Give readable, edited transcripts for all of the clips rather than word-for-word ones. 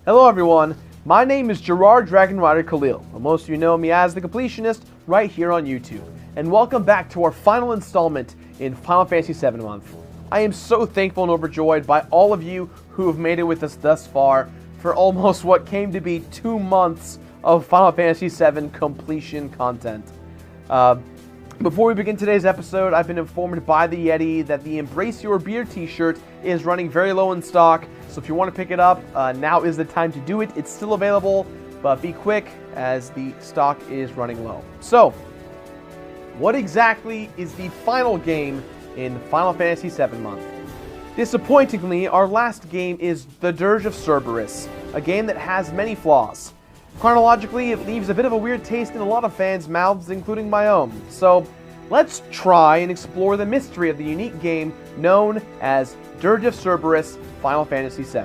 Hello everyone, my name is Jirard Dragon Rider Khalil, and most of you know me as the Completionist right here on YouTube. And welcome back to our final installment in Final Fantasy VII month. I am so thankful and overjoyed by all of you who have made it with us thus far for almost what came to be 2 months of Final Fantasy VII completion content. Before we begin today's episode, I've been informed by the Yeti that the Embrace Your Beer t-shirt is running very low in stock, so if you want to pick it up, now is the time to do it. It's still available, but be quick as the stock is running low. So, what exactly is the final game in Final Fantasy VII month? Disappointingly, our last game is The Dirge of Cerberus, a game that has many flaws. Chronologically, it leaves a bit of a weird taste in a lot of fans' mouths, including my own. So, let's try and explore the mystery of the unique game known as Dirge of Cerberus Final Fantasy VII.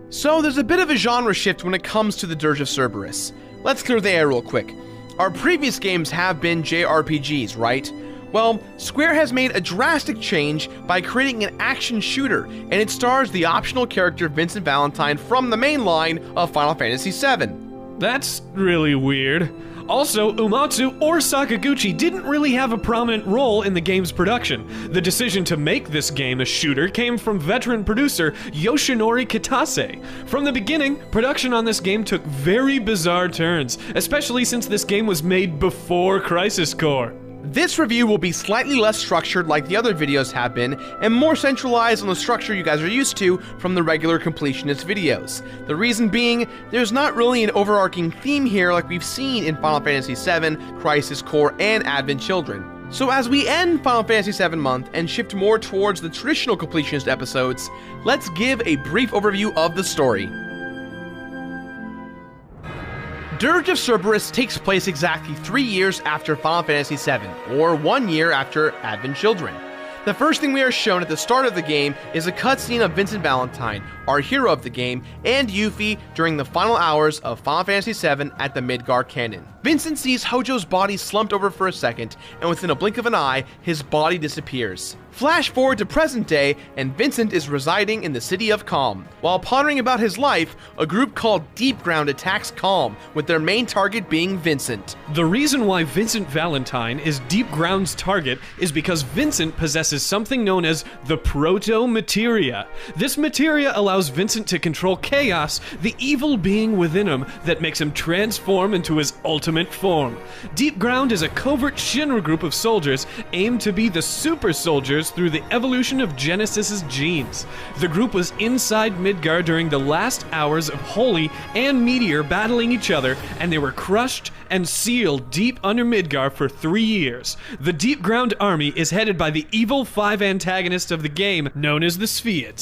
So, there's a bit of a genre shift when it comes to the Dirge of Cerberus. Let's clear the air real quick. Our previous games have been JRPGs, right? Well, Square has made a drastic change by creating an action shooter, and it stars the optional character Vincent Valentine from the main line of Final Fantasy VII. That's really weird. Also, Uematsu or Sakaguchi didn't really have a prominent role in the game's production. The decision to make this game a shooter came from veteran producer Yoshinori Kitase. From the beginning, production on this game took very bizarre turns, especially since this game was made before Crisis Core. This review will be slightly less structured like the other videos have been, and more centralized on the structure you guys are used to from the regular Completionist videos. The reason being, there's not really an overarching theme here like we've seen in Final Fantasy VII, Crisis Core, and Advent Children. So as we end Final Fantasy VII month and shift more towards the traditional Completionist episodes, let's give a brief overview of the story. Dirge of Cerberus takes place exactly 3 years after Final Fantasy VII, or 1 year after Advent Children. The first thing we are shown at the start of the game is a cutscene of Vincent Valentine, our hero of the game, and Yuffie during the final hours of Final Fantasy VII at the Midgar Canyon. Vincent sees Hojo's body slumped over for a second, and within a blink of an eye, his body disappears. Flash forward to present day, and Vincent is residing in the city of Calm. While pondering about his life, a group called Deep Ground attacks Calm, with their main target being Vincent. The reason why Vincent Valentine is Deep Ground's target is because Vincent possesses something known as the Proto-Materia. This materia allows Vincent to control Chaos, the evil being within him that makes him transform into his ultimate form. Deep Ground is a covert Shinra group of soldiers aimed to be the super soldiers through the evolution of Genesis's genes. The group was inside Midgar during the last hours of Holy and Meteor battling each other, and they were crushed and sealed deep under Midgar for 3 years. The Deep Ground army is headed by the evil 5 antagonists of the game, known as the VII.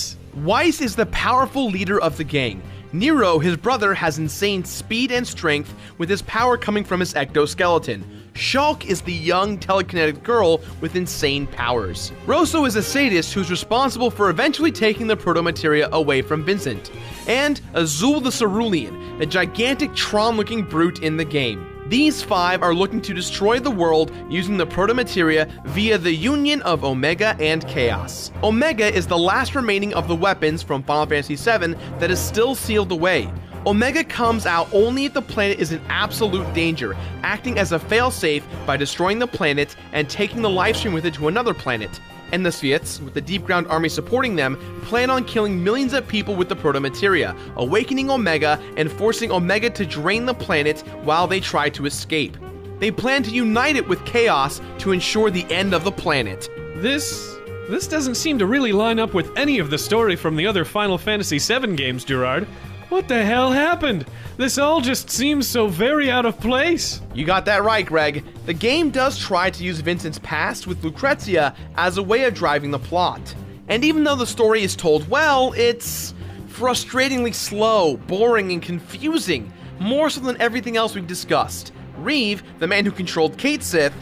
Weiss is the powerful leader of the gang. Nero, his brother, has insane speed and strength, with his power coming from his ectoskeleton. Shulk is the young telekinetic girl with insane powers. Rosso is a sadist who's responsible for eventually taking the Proto-Materia away from Vincent. And Azul the Cerulean, a gigantic Tron-looking brute in the game. These 5 are looking to destroy the world using the Proto-Materia via the union of Omega and Chaos. Omega is the last remaining of the weapons from Final Fantasy VII that is still sealed away. Omega comes out only if the planet is in absolute danger, acting as a failsafe by destroying the planet and taking the lifestream with it to another planet. And the Sviets, with the Deep Ground army supporting them, plan on killing millions of people with the Proto-Materia, awakening Omega and forcing Omega to drain the planet while they try to escape. They plan to unite it with Chaos to ensure the end of the planet. This doesn't seem to really line up with any of the story from the other Final Fantasy VII games, Jirard. What the hell happened? This all just seems so very out of place. You got that right, Greg. The game does try to use Vincent's past with Lucrezia as a way of driving the plot. And even though the story is told well, it's frustratingly slow, boring, and confusing, more so than everything else we've discussed. Reeve, the man who controlled Cait Sith...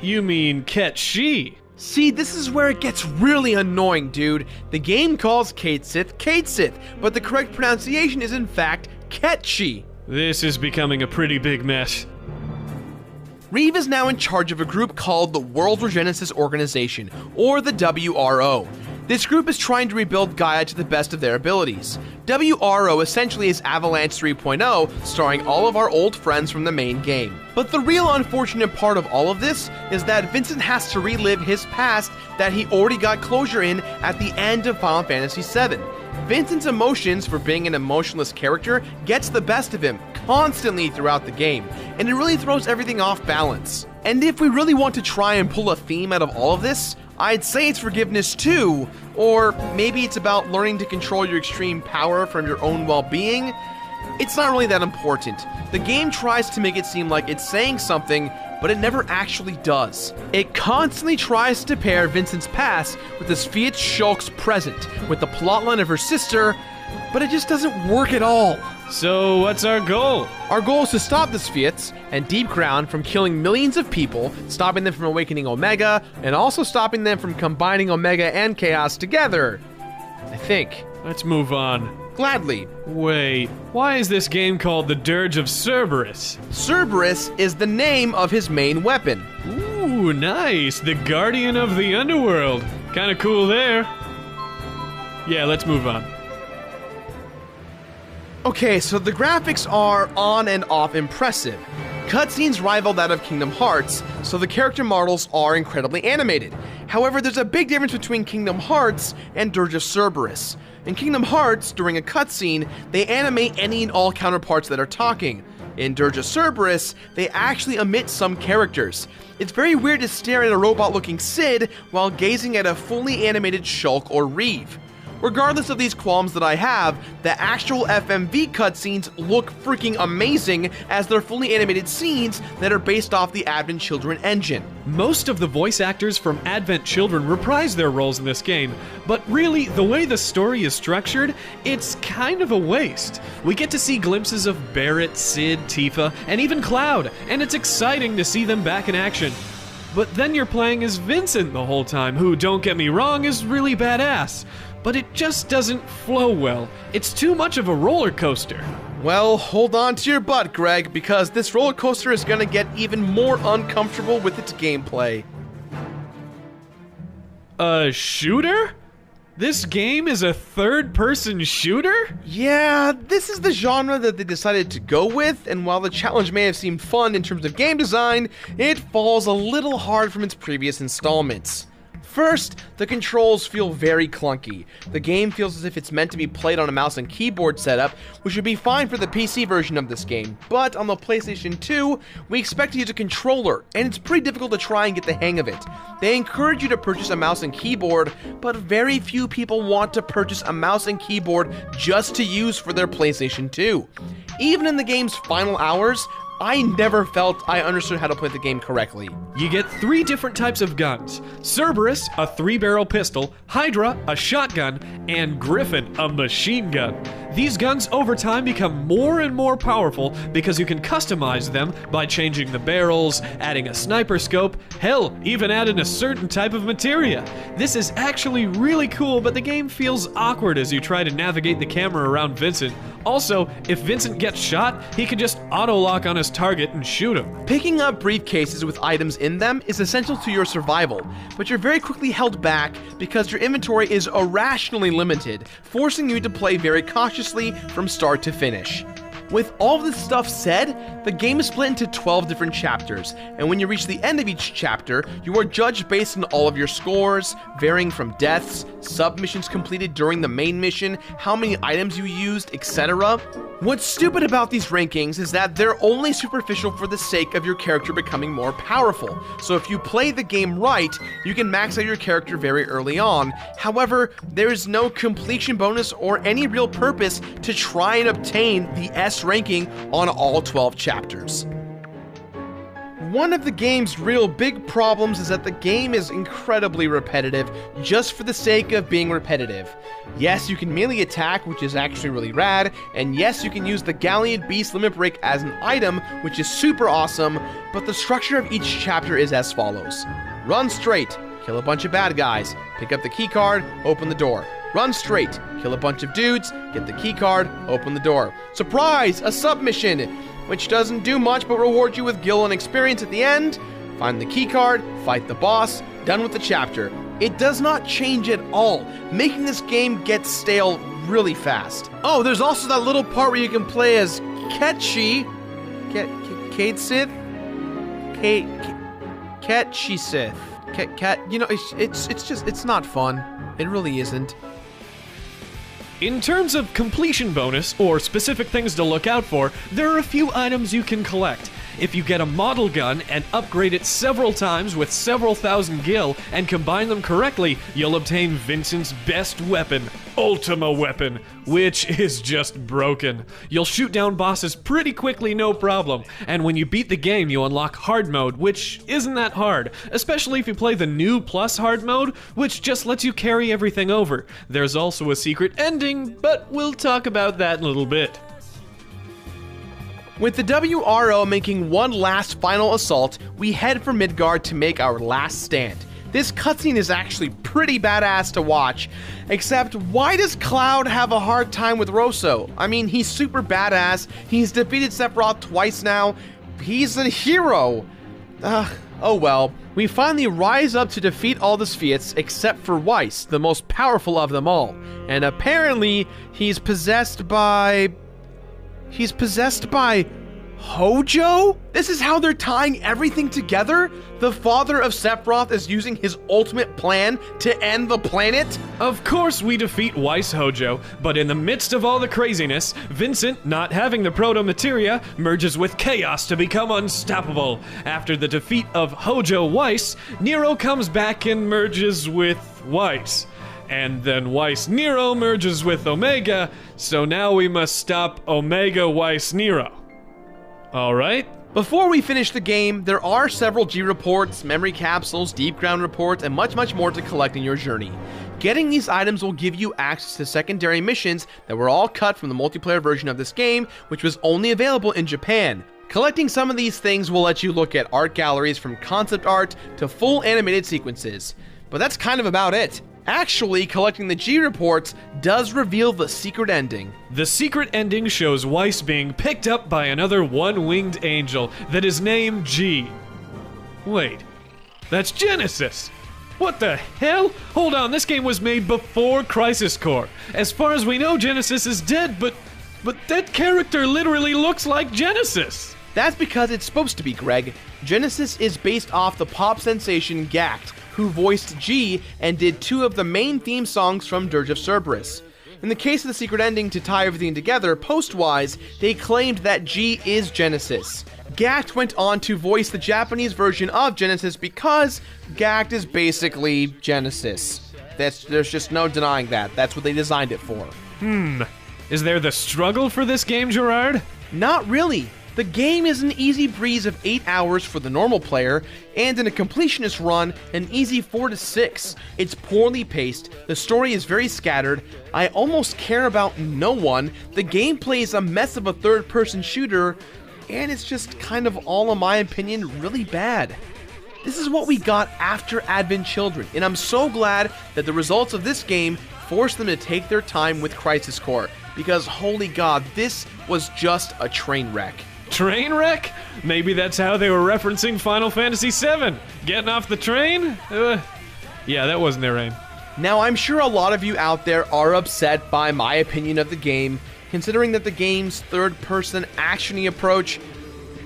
You mean Ketshi? See, this is where it gets really annoying, dude. The game calls Cait Sith, but the correct pronunciation is in fact Ketshi. This is becoming a pretty big mess. Reeve is now in charge of a group called the World Regenesis Organization, or the WRO. This group is trying to rebuild Gaia to the best of their abilities. WRO essentially is Avalanche 3.0, starring all of our old friends from the main game. But the real unfortunate part of all of this is that Vincent has to relive his past that he already got closure in at the end of Final Fantasy VII. Vincent's emotions for being an emotionless character gets the best of him constantly throughout the game, and it really throws everything off balance. And if we really want to try and pull a theme out of all of this, I'd say it's forgiveness too, or maybe it's about learning to control your extreme power from your own well-being. It's not really that important. The game tries to make it seem like it's saying something, but it never actually does. It constantly tries to pair Vincent's past with this Fiat Shulk's present, with the plotline of her sister, but it just doesn't work at all. So what's our goal? Our goal is to stop the Fiats and Deep Crown from killing millions of people, stopping them from awakening Omega, and also stopping them from combining Omega and Chaos together. I think. Let's move on. Gladly. Wait, why is this game called the Dirge of Cerberus? Cerberus is the name of his main weapon. Ooh, nice. The Guardian of the Underworld. Kinda cool there. Yeah, let's move on. Okay, so the graphics are on and off impressive. Cutscenes rival that of Kingdom Hearts, so the character models are incredibly animated. However, there's a big difference between Kingdom Hearts and Dirge of Cerberus. In Kingdom Hearts, during a cutscene, they animate any and all counterparts that are talking. In Dirge of Cerberus, they actually omit some characters. It's very weird to stare at a robot-looking Cid while gazing at a fully animated Shulk or Reeve. Regardless of these qualms that I have, the actual FMV cutscenes look freaking amazing as they're fully animated scenes that are based off the Advent Children engine. Most of the voice actors from Advent Children reprise their roles in this game, but really, the way the story is structured, it's kind of a waste. We get to see glimpses of Barrett, Cid, Tifa, and even Cloud, and it's exciting to see them back in action. But then you're playing as Vincent the whole time, who, don't get me wrong, is really badass. But it just doesn't flow well. It's too much of a roller coaster. Well, hold on to your butt, Greg, because this roller coaster is gonna get even more uncomfortable with its gameplay. A shooter? This game is a third-person shooter? Yeah, this is the genre that they decided to go with, and while the challenge may have seemed fun in terms of game design, it falls a little hard from its previous installments. First, the controls feel very clunky. The game feels as if it's meant to be played on a mouse and keyboard setup, which would be fine for the PC version of this game, but on the PlayStation 2, we expect to use a controller, and it's pretty difficult to try and get the hang of it. They encourage you to purchase a mouse and keyboard, but very few people want to purchase a mouse and keyboard just to use for their PlayStation 2. Even in the game's final hours, I never felt I understood how to play the game correctly. You get 3 different types of guns. Cerberus, a 3-barrel pistol, Hydra, a shotgun, and Griffin, a machine gun. These guns over time become more and more powerful because you can customize them by changing the barrels, adding a sniper scope, hell, even adding a certain type of materia. This is actually really cool, but the game feels awkward as you try to navigate the camera around Vincent. Also, if Vincent gets shot, he can just auto-lock on his target and shoot him. Picking up briefcases with items in them is essential to your survival, but you're very quickly held back because your inventory is irrationally limited, forcing you to play very cautiously from start to finish. With all of this stuff said, the game is split into 12 different chapters, and when you reach the end of each chapter, you are judged based on all of your scores, varying from deaths, submissions completed during the main mission, how many items you used, etc. What's stupid about these rankings is that they're only superficial for the sake of your character becoming more powerful. So if you play the game right, you can max out your character very early on. However, there is no completion bonus or any real purpose to try and obtain the S ranking on all 12 chapters. One of the game's real big problems is that the game is incredibly repetitive just for the sake of being repetitive. Yes, you can melee attack, which is actually really rad, and yes, you can use the Galleon Beast Limit Break as an item, which is super awesome, but the structure of each chapter is as follows. Run straight, kill a bunch of bad guys, pick up the keycard, open the door. Run straight, kill a bunch of dudes, get the keycard, open the door. Surprise! A submission! Which doesn't do much but rewards you with gil and experience at the end. Find the keycard, fight the boss, done with the chapter. It does not change at all, making this game get stale really fast. Oh, there's also that little part where you can play as Ketchy. Sith? Ketchy Sith. You know, it's not fun. It really isn't. In terms of completion bonus, or specific things to look out for, there are a few items you can collect. If you get a model gun and upgrade it several times with several thousand gil and combine them correctly, you'll obtain Vincent's best weapon, Ultima Weapon, which is just broken. You'll shoot down bosses pretty quickly, no problem, and when you beat the game, you unlock hard mode, which isn't that hard, especially if you play the new plus hard mode, which just lets you carry everything over. There's also a secret ending, but we'll talk about that in a little bit. With the WRO making one last final assault, we head for Midgard to make our last stand. This cutscene is actually pretty badass to watch, except why does Cloud have a hard time with Rosso? I mean, he's super badass, he's defeated Sephiroth twice now, he's a hero! Oh well. We finally rise up to defeat all the Spheats except for Weiss, the most powerful of them all, and apparently he's possessed by Hojo? This is how they're tying everything together? The father of Sephiroth is using his ultimate plan to end the planet? Of course we defeat Weiss Hojo, but in the midst of all the craziness, Vincent, not having the proto-materia, merges with Chaos to become unstoppable. After the defeat of Hojo Weiss, Nero comes back and merges with Weiss. And then Weiss Nero merges with Omega, so now we must stop Omega Weiss Nero. Alright? Before we finish the game, there are several G reports, memory capsules, deep ground reports, and much more to collect in your journey. Getting these items will give you access to secondary missions that were all cut from the multiplayer version of this game, which was only available in Japan. Collecting some of these things will let you look at art galleries from concept art to full animated sequences. But that's kind of about it. Actually, collecting the G reports does reveal the secret ending. The secret ending shows Weiss being picked up by another one-winged angel that is named G. Wait, that's Genesis! What the hell? Hold on, this game was made before Crisis Core. As far as we know, Genesis is dead, but that character literally looks like Genesis! That's because it's supposed to be, Greg. Genesis is based off the pop sensation Gact, who voiced G and did two of the main theme songs from Dirge of Cerberus. In the case of the secret ending to tie everything together, post-wise, they claimed that G is Genesis. Gact went on to voice the Japanese version of Genesis because Gact is basically Genesis. There's just no denying that. That's what they designed it for. Is there the struggle for this game, Jirard? Not really. The game is an easy breeze of 8 hours for the normal player, and in a completionist run, an easy 4 to 6. It's poorly paced, the story is very scattered, I almost care about no one, the gameplay is a mess of a third-person shooter, and it's just kind of all, in my opinion, really bad. This is what we got after Advent Children, and I'm so glad that the results of this game forced them to take their time with Crisis Core, because holy god, this was just a train wreck. Train wreck? Maybe that's how they were referencing Final Fantasy VII. Getting off the train? Yeah, that wasn't their aim. Now, I'm sure a lot of you out there are upset by my opinion of the game, considering that the game's third-person action-y approach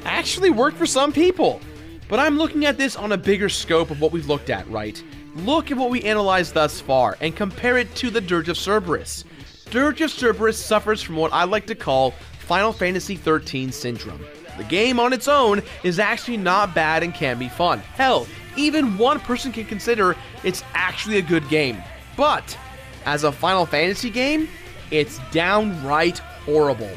actually worked for some people. But I'm looking at this on a bigger scope of what we've looked at, right? Look at what we analyzed thus far, and compare it to the Dirge of Cerberus. Dirge of Cerberus suffers from what I like to call Final Fantasy XIII syndrome. The game on its own is actually not bad and can be fun. Hell, even one person can consider it's actually a good game. But, as a Final Fantasy game, it's downright horrible.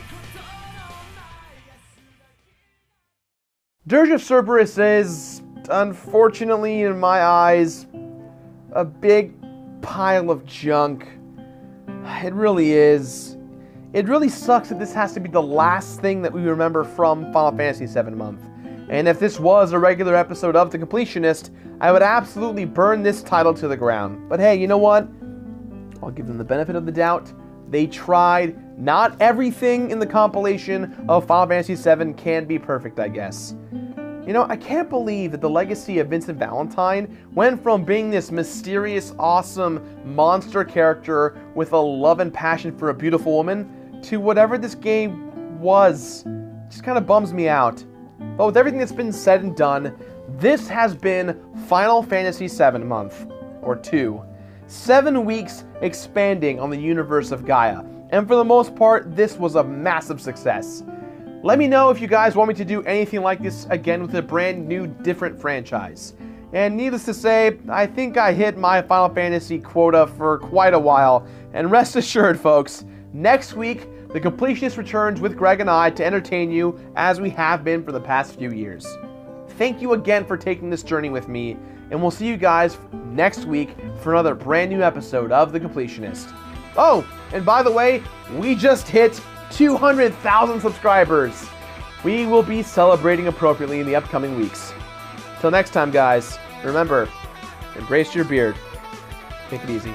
Dirge of Cerberus is, unfortunately in my eyes, a big pile of junk. It really is. It really sucks that this has to be the last thing that we remember from Final Fantasy VII Month. And if this was a regular episode of The Completionist, I would absolutely burn this title to the ground. But hey, you know what? I'll give them the benefit of the doubt. They tried. Not everything in the compilation of Final Fantasy VII can be perfect, I guess. You know, I can't believe that the legacy of Vincent Valentine went from being this mysterious, awesome monster character with a love and passion for a beautiful woman to whatever this game was. Just kind of bums me out. But with everything that's been said and done, this has been Final Fantasy VII Month, or 2. 7 weeks expanding on the universe of Gaia, and for the most part, this was a massive success. Let me know if you guys want me to do anything like this again with a brand new, different franchise. And needless to say, I think I hit my Final Fantasy quota for quite a while, and rest assured folks, next week, the Completionist returns with Greg and I to entertain you as we have been for the past few years. Thank you again for taking this journey with me, and we'll see you guys next week for another brand new episode of The Completionist. Oh, and by the way, we just hit 200,000 subscribers. We will be celebrating appropriately in the upcoming weeks. Till next time, guys, remember, embrace your beard. Take it easy.